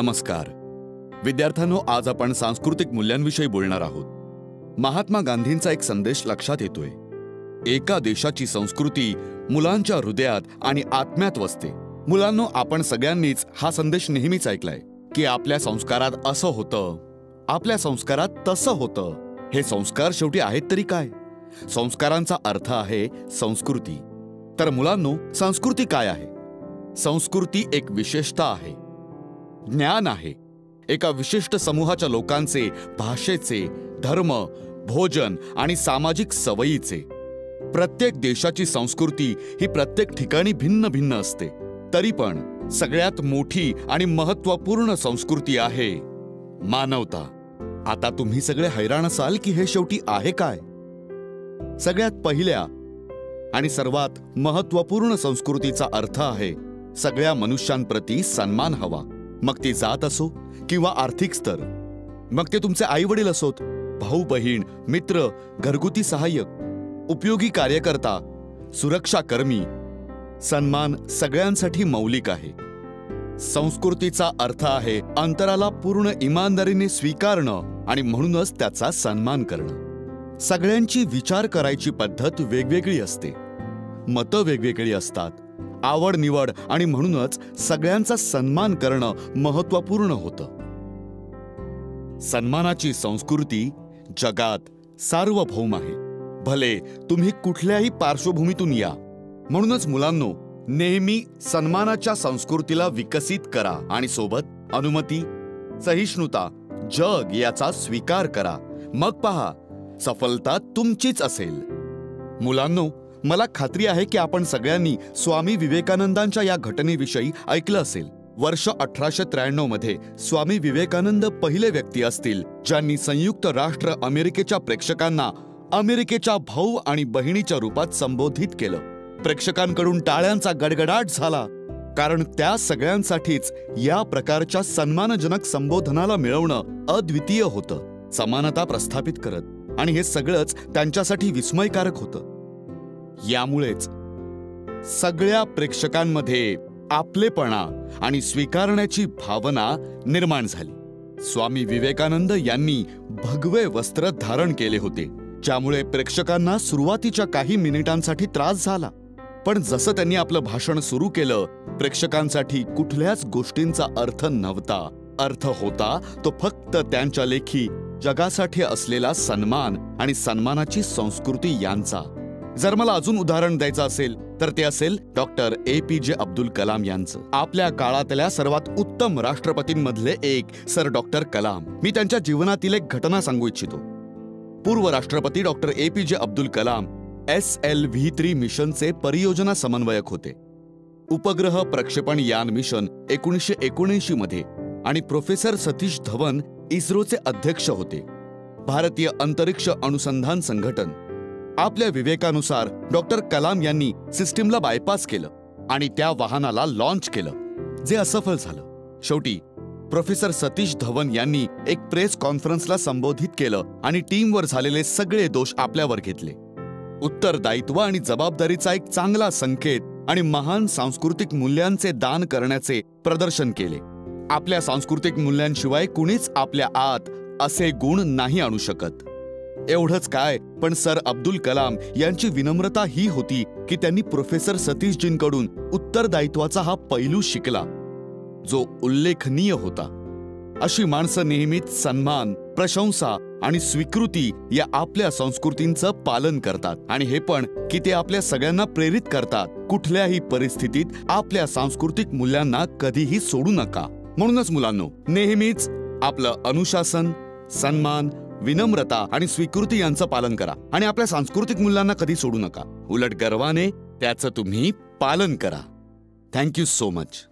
नमस्कार विद्यार्थ्यांनो, आज आपण सांस्कृतिक मूल्यांविषयी बोलणार आहोत। महात्मा गांधींचा एक संदेश लक्षात येतोय। एका देशाची संस्कृती मुलांच्या हृदयात आणि आत्म्यात वसते। मुलांनो, आपण सगळ्यांनीच हा संदेश नेहमीच ऐकलाय की आपल्या संस्कारात असं होतं, आपल्या संस्कारात तसं होतं। हे संस्कार शेवटी आहेत तरी काय? संस्कारांचा अर्थ आहे संस्कृती। तर मुलांनो, संस्कृती काय आहे? संस्कृती एक विशेषता आहे, ज्ञान आहे, एका विशिष्ट समूहाच्या लोकांचे भाषेचे, धर्म, भोजन आणि सामाजिक सवयीचे। प्रत्येक देशाची संस्कृती ही प्रत्येक ठिकाणी भिन्न भिन्न असते, तरी पण सगळ्यात मोठी आणि महत्त्वपूर्ण संस्कृती आहे मानवता। आता तुम्ही सगळे हैराण असाल की हे शेवटी आहे काय? सगळ्यात पहिल्या आणि सर्वात महत्त्वपूर्ण संस्कृतीचा अर्थ आहे सगळ्या मनुष्यांप्रती सन्मान हवा। मग ती जात असो किंवा आर्थिक स्तर, मग ते तुमचे आई वडील असोत, भाऊ बहीण, मित्र, घरगुती सहाय्यक, उपयोगी कार्यकर्ता, सुरक्षाकर्मी, सन्मान सगळ्यांसाठी मौलिक आहे। संस्कृतीचा अर्थ आहे अंतराला पूर्ण इमानदारीने स्वीकारणं आणि म्हणूनच त्याचा सन्मान करणं। सगळ्यांची विचार करायची पद्धत वेगवेगळी असते, मतं वेगवेगळी असतात, आवड निवड, आणि म्हणूनच सगळ्यांचा सन्मान करणं महत्त्वपूर्ण होतं। सन्मानाची संस्कृती जगात सार्वभौम आहे, भले तुम्ही कुठल्याही पार्श्वभूमीतून या। म्हणूनच मुलांनो, नेहमी सन्मानाच्या संस्कृतीला विकसित करा आणि सोबत अनुमती, सहिष्णुता, जग याचा स्वीकार करा। मग पहा, सफलता तुमचीच असेल। मुलांनो, मला खात्री आहे की आपण सगळ्यांनी स्वामी विवेकानंदांच्या या घटनेविषयी ऐकलं असेल। वर्ष 1893 मध्ये स्वामी विवेकानंद पहिले व्यक्ती असतील ज्यांनी संयुक्त राष्ट्र अमेरिकेच्या प्रेक्षकांना अमेरिकेच्या भाऊ आणि बहिणीच्या रूपात संबोधित केलं। प्रेक्षकांकडून टाळ्यांचा गडगडाट झाला, कारण त्या सगळ्यांसाठीच या प्रकारच्या सन्मानजनक संबोधनाला मिळवणं अद्वितीय होतं, समानता प्रस्थापित करत, आणि हे सगळंच त्यांच्यासाठी विस्मयकारक होतं। यामुळेच सगळ्या प्रेक्षकांमध्ये आपलेपणा आणि स्वीकारण्याची भावना निर्माण झाली। स्वामी विवेकानंद यांनी भगवे वस्त्र धारण केले होते, ज्यामुळे प्रेक्षकांना सुरुवातीच्या काही मिनिटांसाठी त्रास झाला, पण जसं त्यांनी आपलं भाषण सुरू केलं, प्रेक्षकांसाठी कुठल्याच गोष्टींचा अर्थ नव्हता। अर्थ होता तो फक्त त्यांच्या लेखी जगासाठी असलेला सन्मान आणि सन्मानाची संस्कृती यांचा। जर मला अजून उदाहरण द्यायचं असेल तर ते असेल डॉक्टर APJ अब्दुल कलाम यांचं। आपल्या काळातल्या सर्वात उत्तम राष्ट्रपतींमधले एक सर डॉक्टर कलाम। मी त्यांच्या जीवनातील एक घटना सांगू इच्छितो। पूर्व राष्ट्रपती doctor APJ Abdul Kalam SLV-3 मिशनचे परियोजना समन्वयक होते। उपग्रह प्रक्षेपण यान मिशन 1979 मध्ये, आणि प्रोफेसर सतीश धवन इस्रोचे अध्यक्ष होते। भारतीय अंतरिक्ष अनुसंधान संघटन। आपल्या विवेकानुसार डॉक्टर कलाम यांनी सिस्टीमला बायपास केलं आणि त्या वाहनाला लॉन्च केलं, जे असफल झालं। शेवटी प्रोफेसर सतीश धवन यांनी एक प्रेस कॉन्फरन्सला संबोधित केलं आणि टीमवर झालेले सगळे दोष आपल्यावर घेतले। उत्तरदायित्व आणि जबाबदारीचा एक चांगला संकेत आणि महान सांस्कृतिक मूल्यांचे दान करण्याचे प्रदर्शन केले। आपल्या सांस्कृतिक मूल्यांशिवाय कुणीच आपल्या आत असे गुण नाही आणू शकत। एवढंच काय, पण सर अब्दुल कलाम यांची विनम्रता ही होती की त्यांनी प्रोफेसर सतीशजींकडून उत्तरदायित्वाचा हा पैलू शिकला, जो उल्लेखनीय होता। अशी माणसं नेहमीच सन्मान, प्रशंसा आणि स्वीकृती या आपल्या संस्कृतींचं पालन करतात, आणि हे पण की ते आपल्या सगळ्यांना प्रेरित करतात, कुठल्याही परिस्थितीत आपल्या सांस्कृतिक मूल्यांना कधीही सोडू नका। म्हणूनच मुलांनो, नेहमीच आपलं अनुशासन, सन्मान, विनम्रता आणि स्वीकृती यांचं पालन करा, आणि आपल्या सांस्कृतिक मूल्यांना कधी सोडू नका। उलट गर्वाने त्याचं तुम्ही पालन करा। Thank you so much.